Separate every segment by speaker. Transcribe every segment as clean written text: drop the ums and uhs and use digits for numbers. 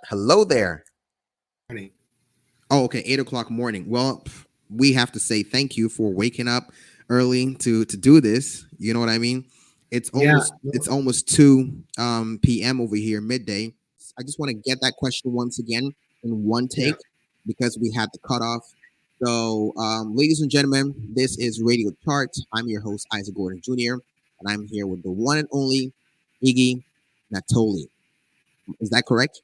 Speaker 1: Hello there.
Speaker 2: Morning.
Speaker 1: Oh, okay, 8 o'clock morning. Well, we have to say thank you for waking up early to do this. You know what I mean? It's
Speaker 2: Yeah,
Speaker 1: almost it's almost 2 p.m. over here, midday. I just want to get that question once again in one
Speaker 2: yeah.
Speaker 1: take because we had the cutoff. So, ladies and gentlemen, this is Radio Chart. I'm your host, Isaac Gordon Jr., and I'm here with the one and only Iggy Natoli. Is that correct?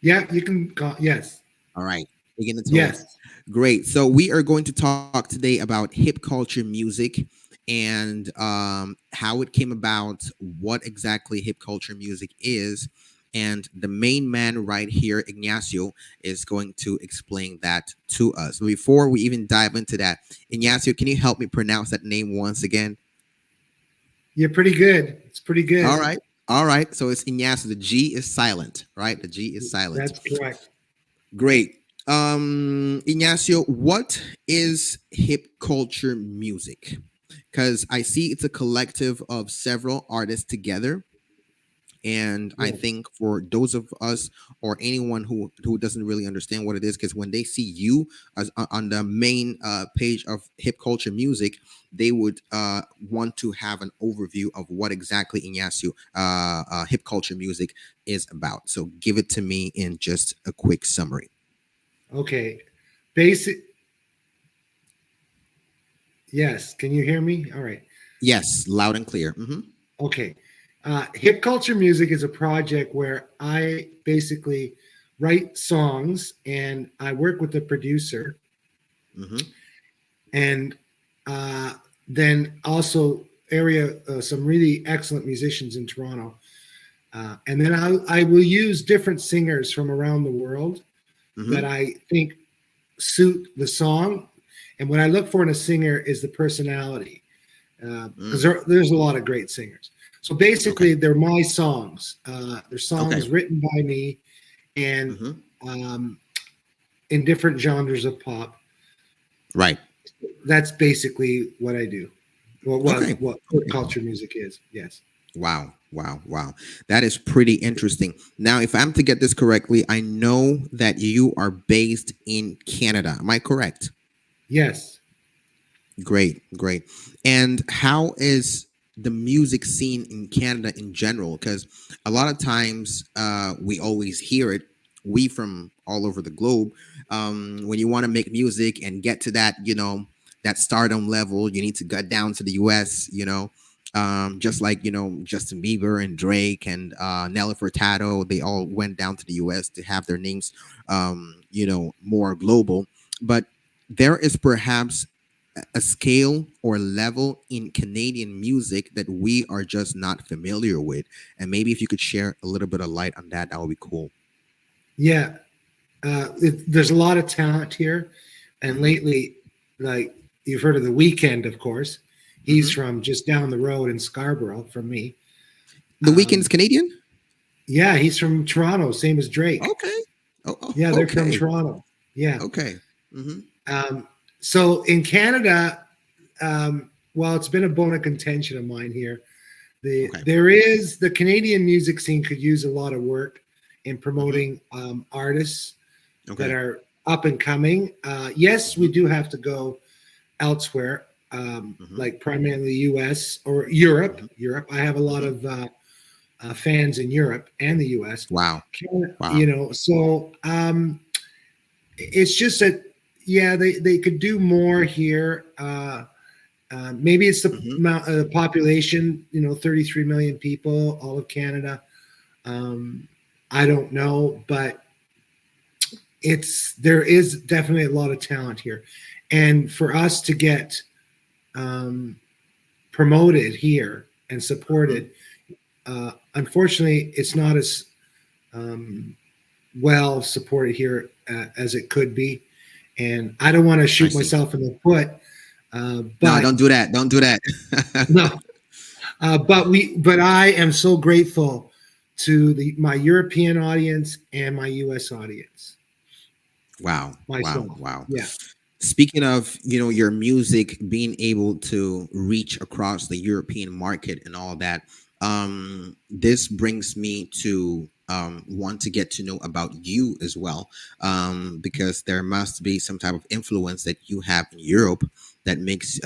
Speaker 2: Yeah, you can call. Yes.
Speaker 1: All right, Iggy Natoli.
Speaker 2: Yes.
Speaker 1: Great. So we are going to talk today about hip culture music and how it came about, what exactly hip culture music is, and the main man right here, Ignacio, is going to explain that to us. But before we even dive into that, Ignacio, can you help me pronounce that name once again?
Speaker 2: You're pretty good. It's pretty
Speaker 1: All
Speaker 2: good.
Speaker 1: right. All right. So it's Ignacio. The G is silent, right? The G is silent.
Speaker 2: That's correct.
Speaker 1: Great. Ignacio, what is hip culture music? Because I see it's a collective of several artists together. And I
Speaker 2: Yeah.
Speaker 1: think for those of us or anyone who doesn't really understand what it is, because when they see you as on the main page of hip culture music, they would want to have an overview of what exactly Ignacio hip culture music is about. So give it to me in just a quick summary.
Speaker 2: Okay. Basic. Yes. Can you hear me? All right.
Speaker 1: Yes, loud and clear.
Speaker 2: Okay. Hip culture music is a project where I basically write songs and I work with the producer
Speaker 1: Hmm.
Speaker 2: and uh, then also area some really excellent musicians in Toronto. And then I will use different singers from around the world that
Speaker 1: Hmm.
Speaker 2: I think suit the song. And what I look for in a singer is the personality, because
Speaker 1: Mm.
Speaker 2: there's a lot of great singers. So
Speaker 1: Okay.
Speaker 2: basically, they're my songs. They're
Speaker 1: Okay.
Speaker 2: songs written by me and
Speaker 1: Hmm.
Speaker 2: um, in different genres of pop.
Speaker 1: Right.
Speaker 2: That's basically what I do.
Speaker 1: Okay.
Speaker 2: What
Speaker 1: Okay.
Speaker 2: culture music is. Yes.
Speaker 1: Wow. Wow. Wow. That is pretty interesting. Now, if I'm to get this correctly, I know that you are based in Canada. Am I correct?
Speaker 2: Yes.
Speaker 1: Great. Great. And how is the music scene in Canada in general? Because a lot of times we always hear it, we from all over the globe. When you want to make music and get to that, that stardom level, you need to get down to the US, just like, Justin Bieber and Drake and Nelly Furtado, they all went down to the US to have their names, more global. But there is perhaps a scale or level in Canadian music that we are just not familiar with. And maybe if you could share a little bit of light on that, that would be cool.
Speaker 2: Yeah. There's a lot of talent here, and
Speaker 1: Hmm.
Speaker 2: lately, like you've heard of the Weekend, of course. He's
Speaker 1: Hmm.
Speaker 2: from just down the road in Scarborough from me.
Speaker 1: The Weekend's
Speaker 2: Um,
Speaker 1: Canadian?
Speaker 2: yeah, he's from Toronto, same as Drake.
Speaker 1: Okay.
Speaker 2: Yeah, they're from
Speaker 1: Okay.
Speaker 2: Toronto. Yeah.
Speaker 1: Okay. Hmm.
Speaker 2: Um, so in Canada, well, it's been a bone of contention of mine here.
Speaker 1: Okay.
Speaker 2: There is the Canadian music scene could use a lot of work in
Speaker 1: Hmm.
Speaker 2: promoting artists that
Speaker 1: Okay.
Speaker 2: are up and coming. Yes, we
Speaker 1: Hmm.
Speaker 2: do have to go elsewhere,
Speaker 1: Hmm.
Speaker 2: like primarily U.S. or Europe.
Speaker 1: Hmm.
Speaker 2: Europe. I have a lot
Speaker 1: Hmm.
Speaker 2: of fans in Europe and the U.S.
Speaker 1: Wow.
Speaker 2: You
Speaker 1: Wow.
Speaker 2: know, so it's just that yeah, they could do more here. Maybe it's the
Speaker 1: Hmm.
Speaker 2: amount of population. 33 million people, all of Canada. Um, I don't know, but there is definitely a lot of talent here, and for us to get um, promoted here and
Speaker 1: Hmm.
Speaker 2: supported, unfortunately, it's not as um, well supported here as it could be. And I don't want to
Speaker 1: I
Speaker 2: shoot
Speaker 1: see.
Speaker 2: myself in the foot,
Speaker 1: No,
Speaker 2: but
Speaker 1: don't do that. Don't do that.
Speaker 2: no, but I am so grateful to my European audience and my U.S. audience
Speaker 1: Wow. Wow.
Speaker 2: myself.
Speaker 1: Wow.
Speaker 2: Yeah,
Speaker 1: Speaking of, your music being able to reach across the European market and all that, this brings me to want to get to know about you as well, because there must be some type of influence that you have in Europe that makes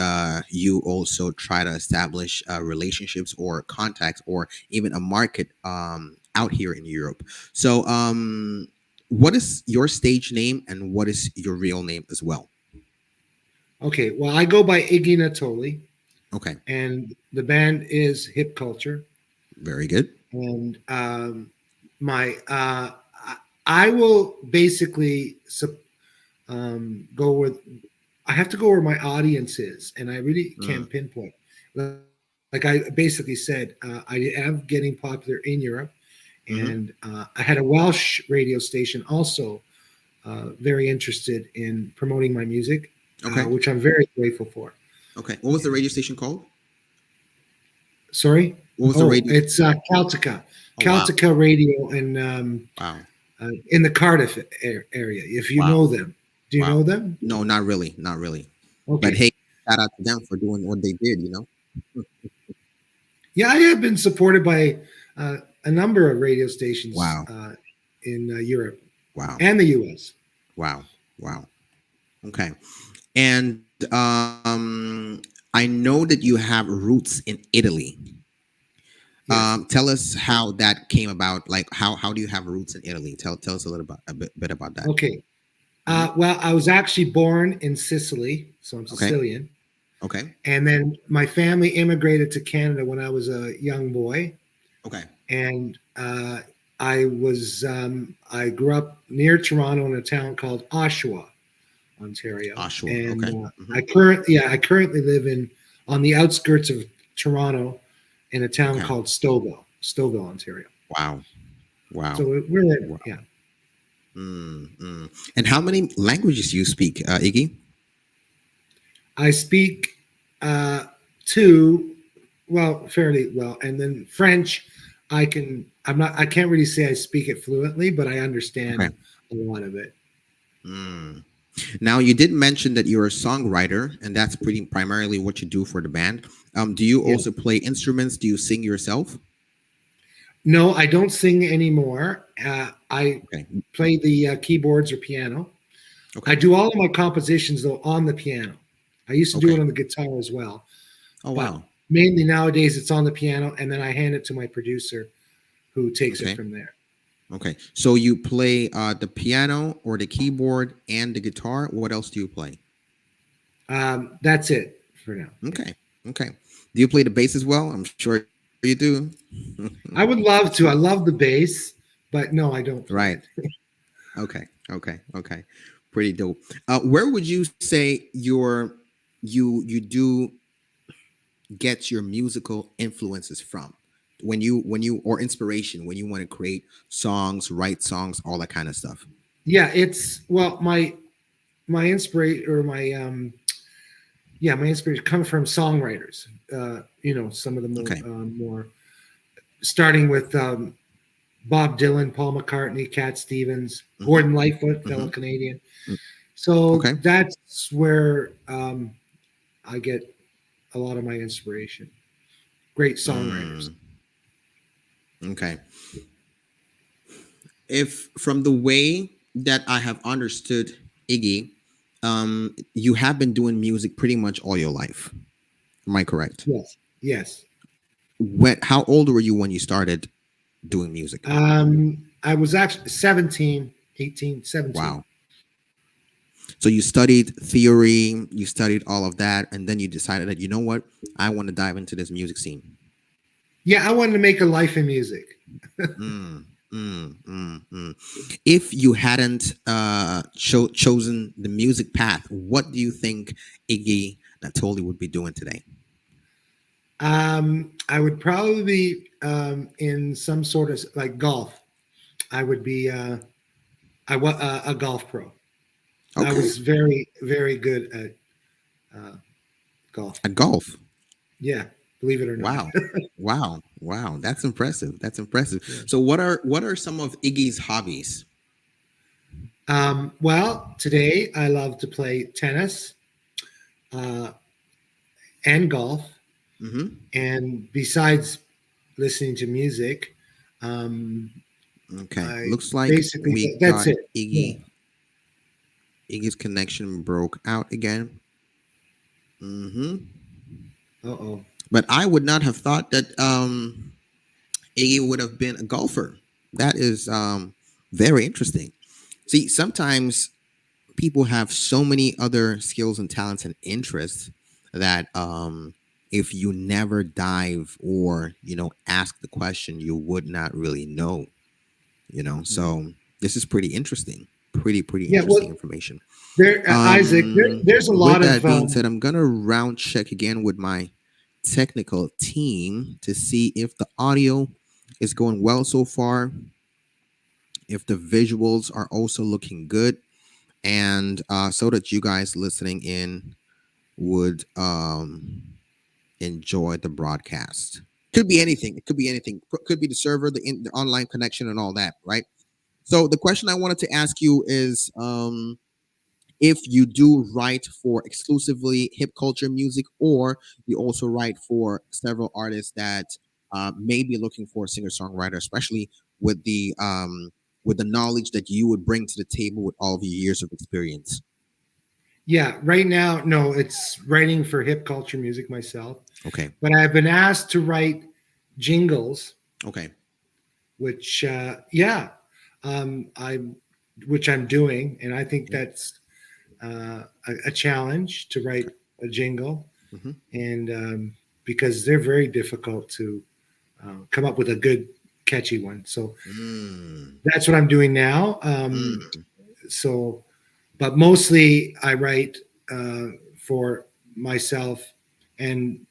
Speaker 1: you also try to establish relationships or contacts or even a market out here in Europe. So, what is your stage name and what is your real name as well?
Speaker 2: Okay, well, I go by Iggy Natoli,
Speaker 1: Okay,
Speaker 2: and the band is Hip Culture.
Speaker 1: very good.
Speaker 2: And my I will basically go with I have to go where my audience is, and I really
Speaker 1: Mm,
Speaker 2: can't pinpoint. Like I basically said, I am getting popular in Europe,
Speaker 1: hmm.
Speaker 2: and I had a Welsh radio station also very interested in promoting my music,
Speaker 1: Okay,
Speaker 2: which I'm very grateful for.
Speaker 1: okay. What was the radio station called?
Speaker 2: Sorry.
Speaker 1: What was the
Speaker 2: Oh,
Speaker 1: radio?
Speaker 2: it's Caltica,
Speaker 1: Oh wow,
Speaker 2: Caltica Radio, and
Speaker 1: wow,
Speaker 2: in the Cardiff area. If you
Speaker 1: wow,
Speaker 2: know them, do you
Speaker 1: wow.
Speaker 2: know them?
Speaker 1: No, not really, not really. But
Speaker 2: Okay.
Speaker 1: hey, shout out to them for doing what they did.
Speaker 2: Yeah, I have been supported by a number of radio stations
Speaker 1: Wow,
Speaker 2: in Europe
Speaker 1: wow,
Speaker 2: and the U.S.
Speaker 1: wow, wow. Okay, and I know that you have roots in Italy.
Speaker 2: Yes.
Speaker 1: Tell us how that came about. Like, how do you have roots in Italy? Tell us a little bit about that.
Speaker 2: Okay.
Speaker 1: Hmm.
Speaker 2: Well, I was actually born in Sicily, so I'm
Speaker 1: Okay,
Speaker 2: Sicilian.
Speaker 1: okay,
Speaker 2: And then my family immigrated to Canada when I was a young boy.
Speaker 1: okay.
Speaker 2: And I grew up near Toronto in a town called Oshawa, Ontario.
Speaker 1: Oshawa.
Speaker 2: And
Speaker 1: Okay. Hmm.
Speaker 2: I currently live in on the outskirts of Toronto in a town
Speaker 1: Okay.
Speaker 2: called Stouffville, Ontario.
Speaker 1: Wow.
Speaker 2: So
Speaker 1: Wow.
Speaker 2: we're there.
Speaker 1: Wow.
Speaker 2: Yeah.
Speaker 1: And how many languages you speak, Iggy?
Speaker 2: I speak uh, two, well, fairly well, and then French. I can't really say I speak it fluently, but I
Speaker 1: Okay.
Speaker 2: understand a lot of it.
Speaker 1: Mm. Now you did mention that you're a songwriter, and that's pretty primarily what you do for the band. Do you
Speaker 2: Yeah.
Speaker 1: also play instruments? Do you sing yourself?
Speaker 2: No, I don't sing anymore. I
Speaker 1: Okay.
Speaker 2: play the keyboards or piano. I
Speaker 1: Okay.
Speaker 2: do all of my compositions though on the piano. I used to do it
Speaker 1: Okay.
Speaker 2: on the guitar as well,
Speaker 1: Oh
Speaker 2: but
Speaker 1: wow.
Speaker 2: mainly nowadays it's on the piano, and then I hand it to my producer, who takes it
Speaker 1: Okay.
Speaker 2: from there.
Speaker 1: Okay. So you play the piano or the keyboard and the guitar. What else do you play?
Speaker 2: That's it for now. Yeah.
Speaker 1: Okay. Okay. Do you play the bass as well? I'm sure you do.
Speaker 2: I would love to. I love the bass, but no, I don't play
Speaker 1: Right.
Speaker 2: it.
Speaker 1: Okay. Okay. Okay. Pretty dope. Where would you say you do get your musical influences from? When you or inspiration when you want to create songs, write songs, all that kind of stuff.
Speaker 2: Yeah, it's well, my inspiration or my inspiration comes from songwriters. Some of the
Speaker 1: Okay.
Speaker 2: more starting with Bob Dylan, Paul McCartney, Cat Stevens,
Speaker 1: Hmm.
Speaker 2: Gordon Lightfoot, fellow
Speaker 1: Hmm.
Speaker 2: Canadian. So
Speaker 1: Okay.
Speaker 2: that's where I get a lot of my inspiration. Great songwriters.
Speaker 1: Mm, okay. If from the way that I have understood Iggy, you have been doing music pretty much all your life. Am I correct?
Speaker 2: Yes. Yes.
Speaker 1: How old were you when you started doing music?
Speaker 2: I was actually 17, 18, 17.
Speaker 1: Wow. So you studied theory, you studied all of that, and then you decided that, you know what, I want to dive into this music scene.
Speaker 2: Yeah, I wanted to make a life in music.
Speaker 1: Mm, mm. If you hadn't chosen the music path, what do you think Iggy Natoli would be doing today?
Speaker 2: I would probably be in some sort of like golf. I would be I was a golf pro. I
Speaker 1: Okay,
Speaker 2: was very, very good at golf.
Speaker 1: at golf.
Speaker 2: Yeah, believe it or not.
Speaker 1: Wow, wow. That's impressive. That's impressive.
Speaker 2: Yeah.
Speaker 1: So, what are some of Iggy's hobbies?
Speaker 2: Well, today I love to play tennis uh, and golf.
Speaker 1: Mm-hmm.
Speaker 2: And besides listening to music, um,
Speaker 1: Okay.
Speaker 2: I
Speaker 1: Looks like
Speaker 2: basically
Speaker 1: we
Speaker 2: that's
Speaker 1: got
Speaker 2: it. Yeah.
Speaker 1: Iggy's connection broke out again. Hmm.
Speaker 2: Uh-oh.
Speaker 1: But I would not have thought that Iggy would have been a golfer. That is very interesting. See, sometimes people have so many other skills and talents and interests that if you never dive or ask the question, you would not really know. So this is pretty interesting. Pretty
Speaker 2: Yeah,
Speaker 1: interesting
Speaker 2: well,
Speaker 1: information.
Speaker 2: there, Isaac, there's a
Speaker 1: With
Speaker 2: lot
Speaker 1: that
Speaker 2: of
Speaker 1: being said, I'm gonna round check again with my technical team to see if the audio is going well so far, if the visuals are also looking good, and so that you guys listening in would enjoy the broadcast. Could be anything. It could be anything. Could be the server, the online connection, and all that, right? So the question I wanted to ask you is, if you do write for exclusively hip culture music, or you also write for several artists that may be looking for a singer songwriter, especially with the knowledge that you would bring to the table with all of your years of experience.
Speaker 2: yeah, right now, no, it's writing for hip culture music myself,
Speaker 1: Okay.
Speaker 2: but I've been asked to write jingles,
Speaker 1: Okay.
Speaker 2: which I which I'm doing, and I think that's a challenge to write a jingle,
Speaker 1: Mm-hmm.
Speaker 2: and because they're very difficult to come up with a good, catchy one. So
Speaker 1: Mm.
Speaker 2: that's what I'm doing now.
Speaker 1: Mm.
Speaker 2: So, but mostly I write for myself and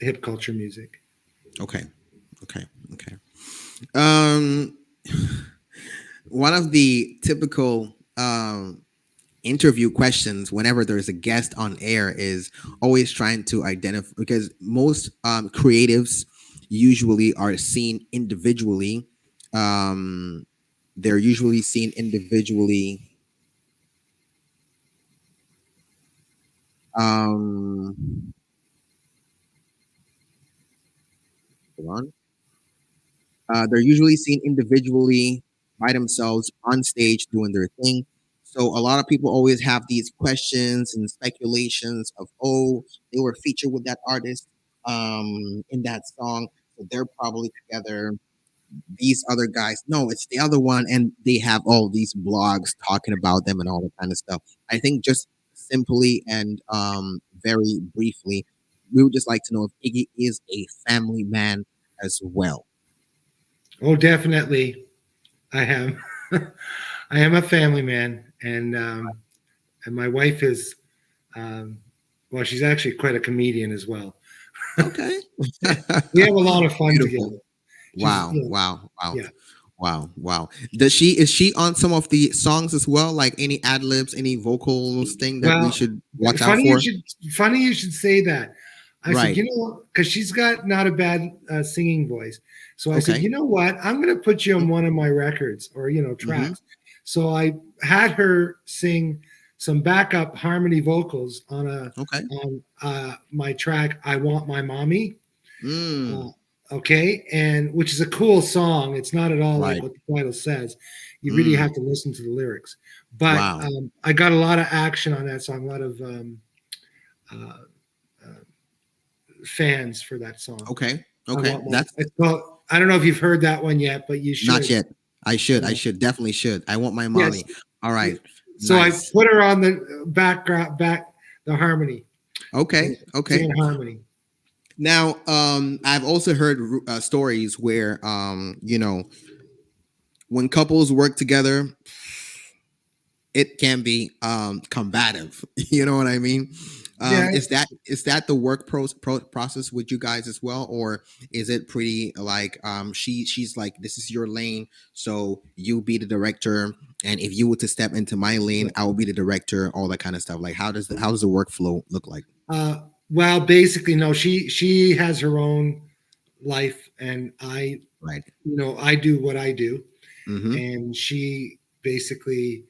Speaker 2: hip culture music.
Speaker 1: Okay. Okay. Okay. Um, one of the typical interview questions whenever there's a guest on air is always trying to identify, because most creatives usually are seen individually. Um, they're usually seen individually. Um, hold on. They're usually seen individually by themselves on stage doing their thing. So a lot of people always have these questions and speculations of, oh, they were featured with that artist in that song, so they're probably together. These other guys, no, it's the other one, and they have all these blogs talking about them and all that kind of stuff. I think just simply and very briefly, we would just like to know if Iggy is a family man as well.
Speaker 2: Oh, definitely, I am. I am a family man, and my wife is, um, well, she's actually quite a comedian as well.
Speaker 1: Okay.
Speaker 2: We have a lot of fun
Speaker 1: Beautiful.
Speaker 2: together. She's
Speaker 1: Wow. Wow. Wow.
Speaker 2: yeah.
Speaker 1: Wow. Wow. Is she on some of the songs as well? Like any ad libs, any vocals thing that we
Speaker 2: Well,
Speaker 1: should watch out
Speaker 2: funny you
Speaker 1: for?
Speaker 2: should funny you should say that. I said,
Speaker 1: Right.
Speaker 2: because she's got not a bad singing voice. So I said,
Speaker 1: Okay.
Speaker 2: you know what? I'm going to put you on one of my records or
Speaker 1: Mm-hmm.
Speaker 2: tracks. So I had her sing some backup harmony vocals
Speaker 1: Okay.
Speaker 2: on my track. I Want My Mommy. Uh,
Speaker 1: Mm.
Speaker 2: okay, and which is a cool song. It's not at all like
Speaker 1: Right.
Speaker 2: what the title says. You really
Speaker 1: Mm.
Speaker 2: have to listen to the lyrics. But
Speaker 1: Wow.
Speaker 2: I got a lot of action on that song. A lot of uh, uh, fans for that song.
Speaker 1: Okay.
Speaker 2: I
Speaker 1: Okay.
Speaker 2: want my.
Speaker 1: That's
Speaker 2: It's called, I don't know if you've heard that one yet, but you
Speaker 1: not
Speaker 2: should.
Speaker 1: yet. I should. I
Speaker 2: Yeah.
Speaker 1: should. Definitely should. I want my
Speaker 2: Yes.
Speaker 1: Molly. All right.
Speaker 2: So I
Speaker 1: Nice.
Speaker 2: put her on the the harmony,
Speaker 1: Okay. Okay.
Speaker 2: singing harmony.
Speaker 1: Now, I've also heard stories where, when couples work together, it can be combative. You know what I mean?
Speaker 2: Yeah.
Speaker 1: Is that the work process with you guys as well, or is it pretty like she's like, this is your lane, so you be the director, and if you were to step into my lane, I will be the director, all that kind of stuff. Like, how does the workflow look like?
Speaker 2: Uh, well, basically, no. She has her own life, and
Speaker 1: Right.
Speaker 2: I do what I do,
Speaker 1: Mm-hmm.
Speaker 2: and she basically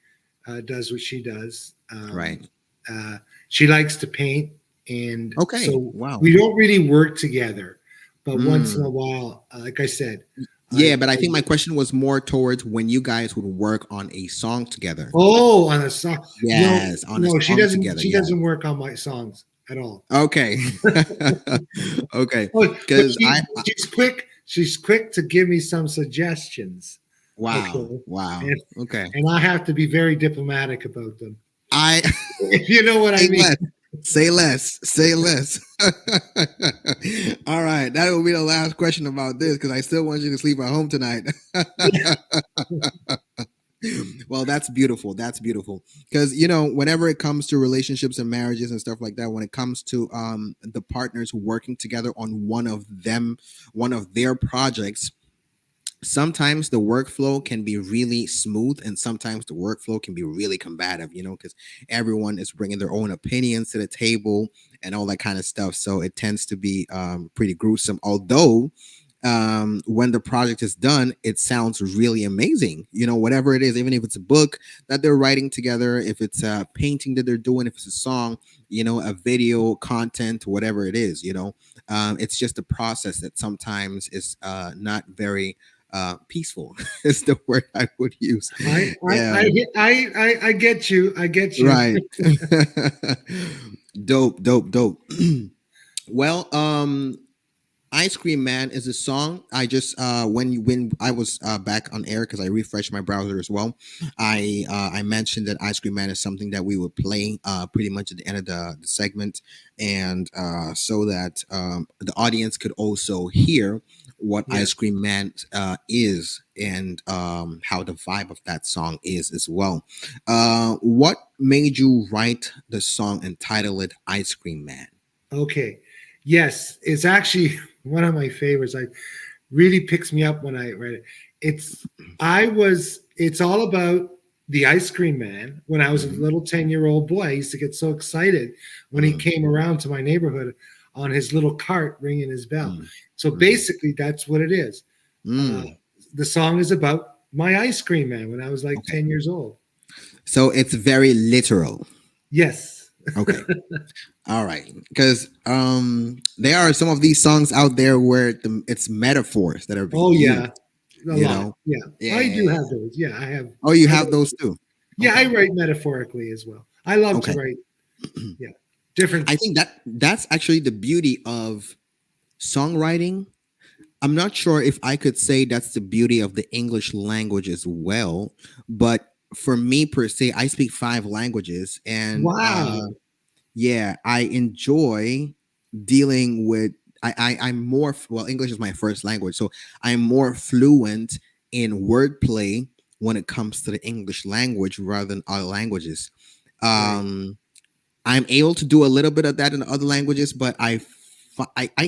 Speaker 2: does what she does.
Speaker 1: Right.
Speaker 2: Uh, she likes to paint, and
Speaker 1: Okay.
Speaker 2: so
Speaker 1: Wow.
Speaker 2: we don't really work together. But once in
Speaker 1: Mm.
Speaker 2: a while, like I said,
Speaker 1: Yeah, but I think my question was more towards when you guys would work on a song together.
Speaker 2: Oh, on a song. No,
Speaker 1: Yes, on a
Speaker 2: no,
Speaker 1: song together.
Speaker 2: she
Speaker 1: Yeah.
Speaker 2: doesn't work on my songs at all.
Speaker 1: Okay. Okay.
Speaker 2: But
Speaker 1: Because
Speaker 2: she's quick. She's quick to give me some suggestions.
Speaker 1: wow,
Speaker 2: Okay,
Speaker 1: wow.
Speaker 2: and
Speaker 1: Okay.
Speaker 2: and I have to be very diplomatic about them.
Speaker 1: I
Speaker 2: If you know what I
Speaker 1: say
Speaker 2: mean.
Speaker 1: less. Say less. Say less. All right. That will be the last question about this because I still want you to sleep at home tonight. Well, that's beautiful. That's beautiful. Because whenever it comes to relationships and marriages and stuff like that, when it comes to the partners working together on one of their projects, sometimes the workflow can be really smooth and sometimes the workflow can be really combative, because everyone is bringing their own opinions to the table and all that kind of stuff, so it tends to be pretty gruesome, although when the project is done it sounds really amazing, whatever it is, even if it's a book that they're writing together, if it's a painting that they're doing, if it's a song, a video content, whatever it is, it's just a process that sometimes is not very peaceful is the word I would use. Yeah,
Speaker 2: I get you. I get you.
Speaker 1: right. Dope, dope, dope. Well, Ice Cream Man is a song I just when I was back on air because I refreshed my browser as well. I mentioned that Ice Cream Man is something that we would play pretty much at the end of the segment, and so that the audience could also hear what
Speaker 2: Yeah.
Speaker 1: Ice Cream Man is and how the vibe of that song is as well. What made you write the song and title it Ice Cream Man?
Speaker 2: Okay. Yes, it's actually one of my favorites. I really picks me up when I read it. It's all about the ice cream man. When I was a
Speaker 1: Mhm.
Speaker 2: little 10-year-old boy, I used to get so excited when he
Speaker 1: Mm.
Speaker 2: came around to my neighborhood on his little cart ringing his bell.
Speaker 1: Mm.
Speaker 2: So
Speaker 1: Mm.
Speaker 2: basically that's what it is.
Speaker 1: Mm.
Speaker 2: The song is about my ice cream man when I was like
Speaker 1: Okay.
Speaker 2: 10 years old.
Speaker 1: So it's very literal.
Speaker 2: Yes.
Speaker 1: Okay. All right. Because there are some of these songs out there where it's metaphors that are being
Speaker 2: Oh
Speaker 1: used,
Speaker 2: yeah. A
Speaker 1: you
Speaker 2: lot.
Speaker 1: know?
Speaker 2: Yeah.
Speaker 1: Yeah,
Speaker 2: I
Speaker 1: yeah,
Speaker 2: do
Speaker 1: yeah.
Speaker 2: have those. Yeah, I have.
Speaker 1: Oh, you
Speaker 2: I
Speaker 1: have
Speaker 2: write,
Speaker 1: those too.
Speaker 2: yeah, I
Speaker 1: Okay.
Speaker 2: write metaphorically as well. I love to
Speaker 1: Okay.
Speaker 2: write. Yeah, different.
Speaker 1: I think that's actually the beauty of songwriting. I'm not sure if I could say that's the beauty of the English language as well, but for me per se, I speak five languages, and
Speaker 2: Wow.
Speaker 1: yeah, I enjoy dealing with. I'm more well. English is my first language, so I'm more fluent in wordplay when it comes to the English language rather than other languages.
Speaker 2: Right.
Speaker 1: Um, I'm able to do a little bit of that in other languages, but I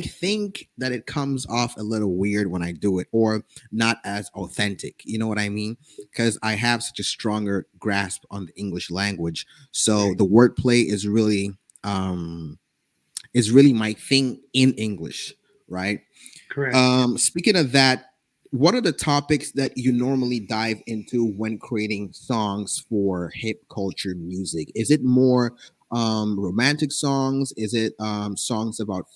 Speaker 1: think that it comes off a little weird when I do it or not as authentic. You know what I mean? Because I have such a stronger grasp on the English language. So
Speaker 2: Right.
Speaker 1: the wordplay um is really my thing in English, right?
Speaker 2: Correct.
Speaker 1: Speaking of that, what are the topics that you normally dive into when creating songs for hip culture music? Is it more romantic songs? Is it songs about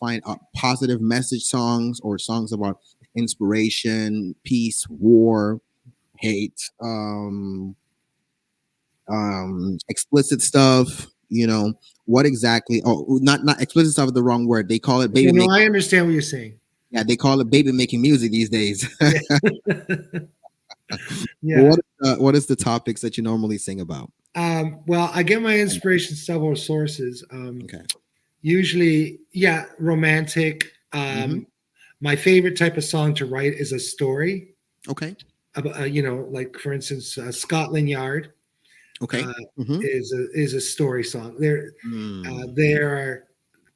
Speaker 1: positive message songs or songs about inspiration, peace, war, hate, explicit stuff? What exactly? Oh, not explicit stuff is the wrong word. They call it
Speaker 2: Yeah,
Speaker 1: baby
Speaker 2: no,
Speaker 1: make.
Speaker 2: I understand what you're saying.
Speaker 1: Yeah, they call it baby making music these days.
Speaker 2: Yeah. Yeah.
Speaker 1: What is the topics that you normally sing about?
Speaker 2: Well, I get my inspiration several sources.
Speaker 1: Okay.
Speaker 2: Usually, yeah, romantic.
Speaker 1: Mm-hmm.
Speaker 2: My favorite type of song to write is a story.
Speaker 1: Okay.
Speaker 2: About, like for instance, Scotland Yard
Speaker 1: Okay.
Speaker 2: uh,
Speaker 1: Mm-hmm.
Speaker 2: is a story song.
Speaker 1: Mm.
Speaker 2: They are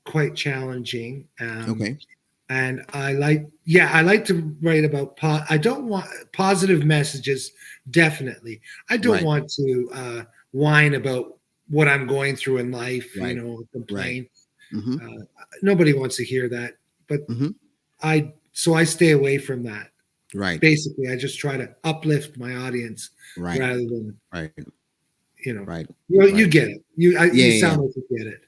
Speaker 2: quite challenging.
Speaker 1: Okay.
Speaker 2: And I like to write about I don't want positive messages, definitely. I don't
Speaker 1: Right.
Speaker 2: want to whine about what I'm going through in life,
Speaker 1: Right. Right.
Speaker 2: complain.
Speaker 1: Mm-hmm.
Speaker 2: Nobody wants to hear that, but
Speaker 1: Mm-hmm.
Speaker 2: I stay away from that.
Speaker 1: Right.
Speaker 2: Basically, I just try to uplift my audience
Speaker 1: Right.
Speaker 2: rather than
Speaker 1: Right.
Speaker 2: you know
Speaker 1: Right.
Speaker 2: you
Speaker 1: Right.
Speaker 2: get it.
Speaker 1: Yeah.
Speaker 2: You
Speaker 1: Yeah. Yeah.
Speaker 2: sound like you get it.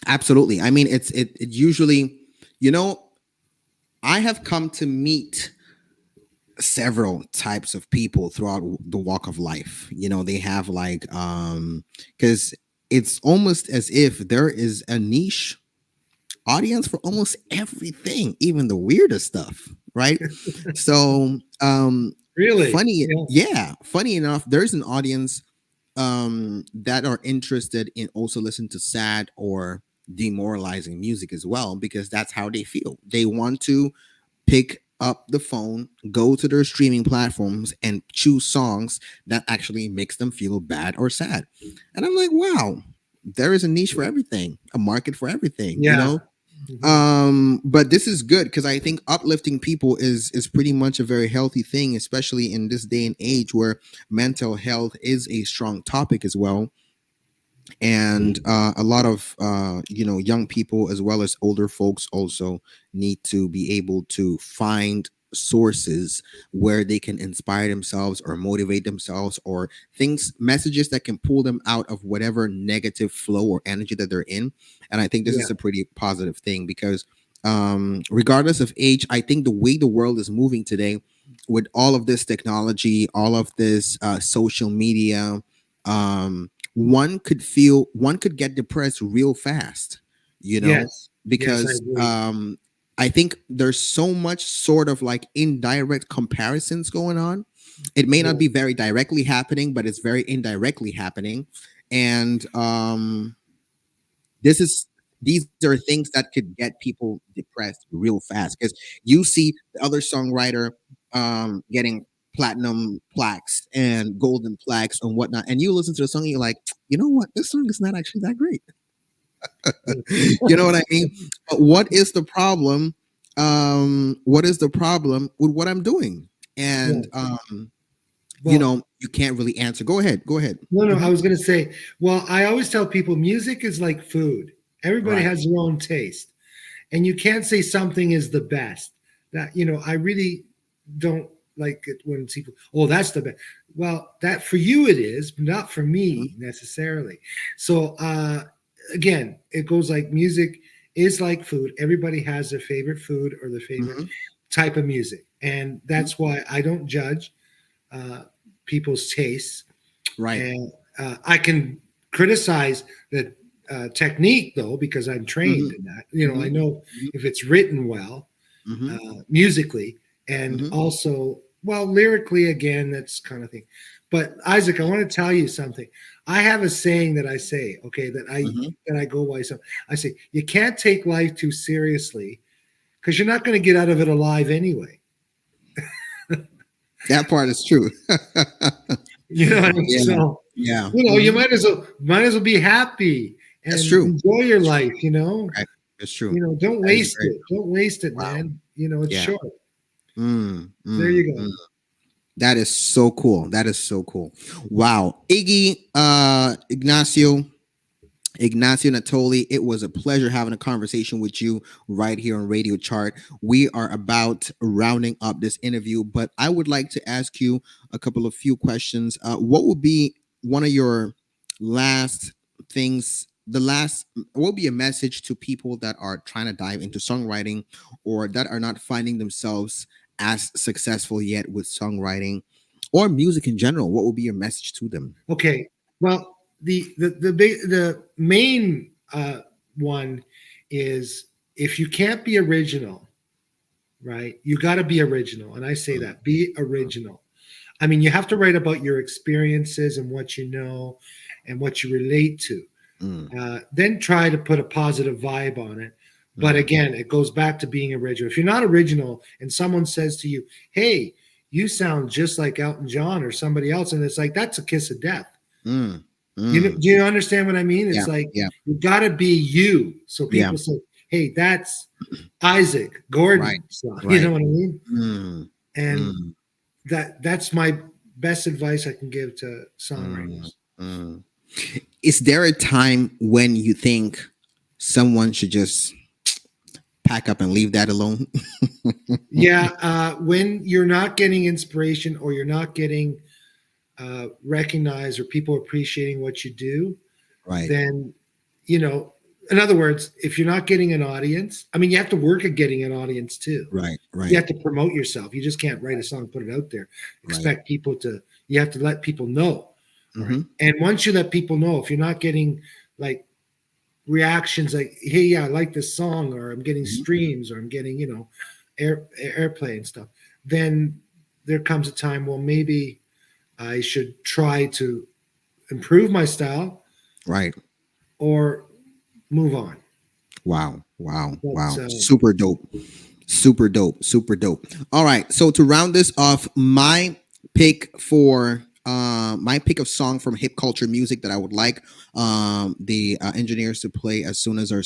Speaker 1: Absolutely. I mean, it usually, you know, I have come to meet several types of people throughout the walk of life. They have like because it's almost as if there is a niche audience for almost everything, even the weirdest stuff, right? So
Speaker 2: Really?
Speaker 1: funny,
Speaker 2: Yeah.
Speaker 1: yeah, funny enough, there's an audience that are interested in also listening to sad or demoralizing music as well, because that's how they feel. They want to pick up the phone, go to their streaming platforms, and choose songs that actually makes them feel bad or sad. And I'm like, wow, there is a niche for everything, a market for everything,
Speaker 2: Yeah. Mhm.
Speaker 1: but this is good because I think uplifting people is pretty much a very healthy thing, especially in this day and age where mental health is a strong topic as well. And a lot of young people as well as older folks also need to be able to find sources where they can inspire themselves or motivate themselves, or things, messages that can pull them out of whatever negative flow or energy that they're in. And I think this
Speaker 2: Yeah.
Speaker 1: is a pretty positive thing because regardless of age, I think the way the world is moving today, with all of this technology, all of this social media, one could get depressed real fast, you know
Speaker 2: Yes. Yes, I
Speaker 1: because
Speaker 2: agree.
Speaker 1: I think there's so much sort of like indirect comparisons going on. It may not
Speaker 2: Yeah.
Speaker 1: be very directly happening, but it's very indirectly happening. And this is these are things that could get people depressed real fast, because you see the other songwriter getting platinum plaques and golden plaques and whatnot, and you listen to the song and you're like, you know what, this song is not actually that great. You know what I mean? But what is the problem? What is the problem with what I'm doing? And
Speaker 2: Yeah. Well,
Speaker 1: you can't really answer. Go ahead, go ahead.
Speaker 2: no, no, I
Speaker 1: Mhm.
Speaker 2: was going to say, well, I always tell people music is like food. Everybody
Speaker 1: Right.
Speaker 2: has their own taste, and you can't say something is the best. That, I really don't like it when people, oh, that's the best. Well, that for you it is, but not for
Speaker 1: Mhm.
Speaker 2: me necessarily. So, again, it goes like music is like food. Everybody has their favorite food or their favorite
Speaker 1: Mhm.
Speaker 2: type of music, and
Speaker 1: Mhm.
Speaker 2: that's why I don't judge uh, people's tastes.
Speaker 1: Right.
Speaker 2: And I can criticize the technique though, because I'm trained
Speaker 1: Mhm.
Speaker 2: in that. I
Speaker 1: Mhm.
Speaker 2: know
Speaker 1: Mhm.
Speaker 2: if it's written well,
Speaker 1: Mhm.
Speaker 2: musically, and
Speaker 1: Mhm.
Speaker 2: also, well, lyrically, again, that's kind of thing. But Isaac, I want to tell you something. I have a saying that I say, okay,
Speaker 1: Mhm.
Speaker 2: that I go by. So I say, you can't take life too seriously because you're not going to get out of it alive anyway.
Speaker 1: That part is true.
Speaker 2: You know what I mean?
Speaker 1: Yeah.
Speaker 2: So,
Speaker 1: Yeah.
Speaker 2: you
Speaker 1: Mhm.
Speaker 2: might as well be happy
Speaker 1: That's
Speaker 2: and
Speaker 1: true.
Speaker 2: enjoy your
Speaker 1: That's true.
Speaker 2: life.
Speaker 1: Right. That's true.
Speaker 2: Don't
Speaker 1: That is
Speaker 2: waste
Speaker 1: very
Speaker 2: it.
Speaker 1: true.
Speaker 2: Don't waste it,
Speaker 1: Wow.
Speaker 2: man. It's
Speaker 1: Yeah.
Speaker 2: short.
Speaker 1: Mm,
Speaker 2: There
Speaker 1: mm,
Speaker 2: you
Speaker 1: mm.
Speaker 2: go.
Speaker 1: That is so cool. That is so cool. Wow. Ignacio Natoli, it was a pleasure having a conversation with you right here on Radio Chart. We are about rounding up this interview, but I would like to ask you a couple of few questions. What would be one of your last things? What would be a message to people that are trying to dive into songwriting or that are not finding themselves as successful yet with songwriting or music in general? What would be your message to them?
Speaker 2: Okay. Well, the main one is, if you can't be original, right? You got to be original, and I say
Speaker 1: Mm,
Speaker 2: that, be original. I mean, you have to write about your experiences and what you know and what you relate to.
Speaker 1: mm,
Speaker 2: Then try to put a positive vibe on it. But
Speaker 1: mm,
Speaker 2: again, it goes back to being original. If you're not original and someone says to you, "Hey, you sound just like Elton John or somebody else," and it's like, that's a kiss of death.
Speaker 1: mm,
Speaker 2: Do
Speaker 1: mm.
Speaker 2: you understand what I mean?
Speaker 1: Yeah,
Speaker 2: It's like,
Speaker 1: yeah,
Speaker 2: you got to be you. So
Speaker 1: yeah.
Speaker 2: people say, "Hey, that's Isaac
Speaker 1: Right,
Speaker 2: Gordon." So, you
Speaker 1: right.
Speaker 2: know what I mean?
Speaker 1: Mm,
Speaker 2: And
Speaker 1: mm,
Speaker 2: that's my best advice I can give to
Speaker 1: mm,
Speaker 2: songwriters.
Speaker 1: mm. Is there a time when you think someone should just pack up and leave that alone?
Speaker 2: Yeah, when you're not getting inspiration or you're not getting recognized or people appreciating what you do,
Speaker 1: Right.
Speaker 2: then you know in other words, if you're not getting an audience, I mean, you have to work at getting an audience too.
Speaker 1: Right,
Speaker 2: You
Speaker 1: right,
Speaker 2: have to promote yourself. You just can't write a song, put it out there,
Speaker 1: right.
Speaker 2: expect people to. You have to let people know. All right.
Speaker 1: Hmm.
Speaker 2: And once you let people know, if you're not getting like reactions like, hey, yeah, I like this song, or I'm getting
Speaker 1: Hmm.
Speaker 2: streams, or I'm getting, airplay and stuff, then there comes a time, well, maybe I should try to improve my style
Speaker 1: Right.
Speaker 2: or move on.
Speaker 1: Wow. Wow.
Speaker 2: But
Speaker 1: Wow. Super dope. Super dope. Super dope. All right. So to round this off, my pick of song from hip culture music that I would like the engineers to play as soon as our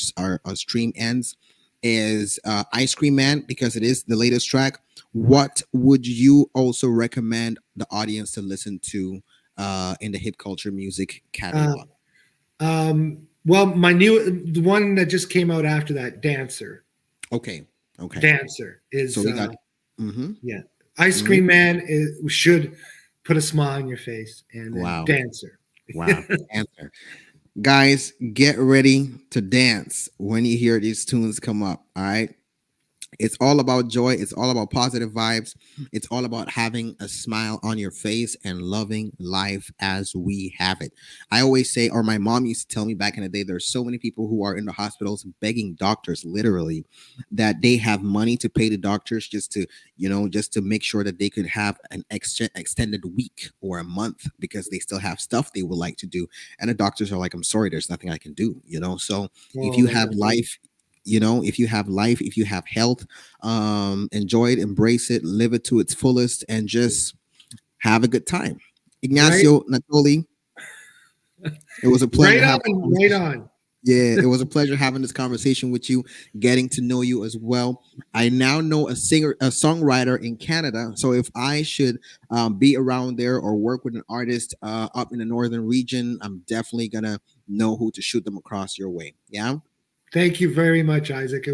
Speaker 1: stream ends is Ice Cream Man, because it is the latest track. What would you also recommend the audience to listen to in the hip culture music
Speaker 2: uh,
Speaker 1: catalog?
Speaker 2: well, the one that just came out after that,
Speaker 1: Okay. Okay.
Speaker 2: Dancer
Speaker 1: So
Speaker 2: is
Speaker 1: we got. Mm-hmm.
Speaker 2: yeah. Ice Cream Man should put a smile on your face, and then
Speaker 1: Wow.
Speaker 2: Dancer.
Speaker 1: Wow. Answer. Guys, get ready to dance when you hear these tunes come up. All right. It's all about joy. It's all about positive vibes. It's all about having a smile on your face and loving life as we have it. I always say, or my mom used to tell me back in the day, there's so many people who are in the hospitals begging doctors, literally, that they have money to pay the doctors just to, just to make sure that they could have an extended week or a month because they still have stuff they would like to do. And the doctors are like, I'm sorry, there's nothing I can do. So if
Speaker 2: Oh
Speaker 1: you have
Speaker 2: man.
Speaker 1: life, if you have life, if you have health, enjoy it, embrace it, live it to its fullest, and just have a good time.
Speaker 2: Right,
Speaker 1: Ignacio Natoli, it was a pleasure
Speaker 2: right
Speaker 1: having
Speaker 2: on, right on.
Speaker 1: yeah, it was a pleasure having this conversation with you, getting to know you as well. I now know a songwriter in Canada. So if I should be around there or work with an artist up in the northern region, I'm definitely gonna know who to shoot them across your way. Yeah.
Speaker 2: Thank you very much, Isaac.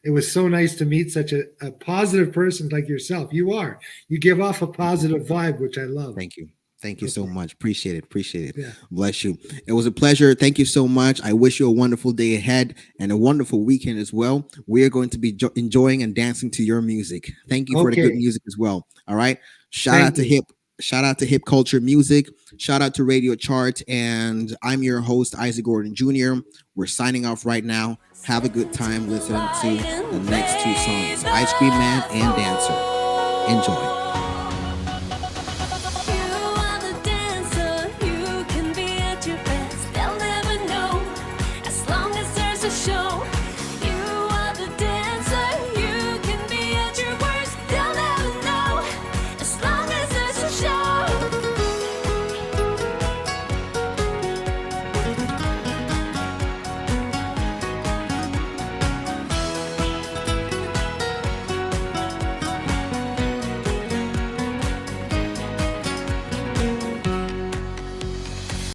Speaker 2: It was so nice to meet such a positive person like yourself. You are. You give off a positive vibe, which I love.
Speaker 1: Thank you. Thank you so
Speaker 2: Okay.
Speaker 1: much. Appreciate it. Appreciate it.
Speaker 2: Yeah.
Speaker 1: Bless you. It was a pleasure. Thank you so much. I wish you a wonderful day ahead and a wonderful weekend as well. We are going to be enjoying and dancing to your music. Thank you for the good
Speaker 2: Okay.
Speaker 1: music as well. All right. Shout
Speaker 2: Thank
Speaker 1: out to
Speaker 2: you.
Speaker 1: hip. Shout out to Hip Culture Music. Shout out to Radio Chart. And I'm your host, Isaac Gordon Jr. We're signing off right now. Have a good time listening to the next two songs, Ice Cream Man and Dancer. Enjoy.
Speaker 3: You are the dancer, you can be at your best. They'll never know as long as there's a show.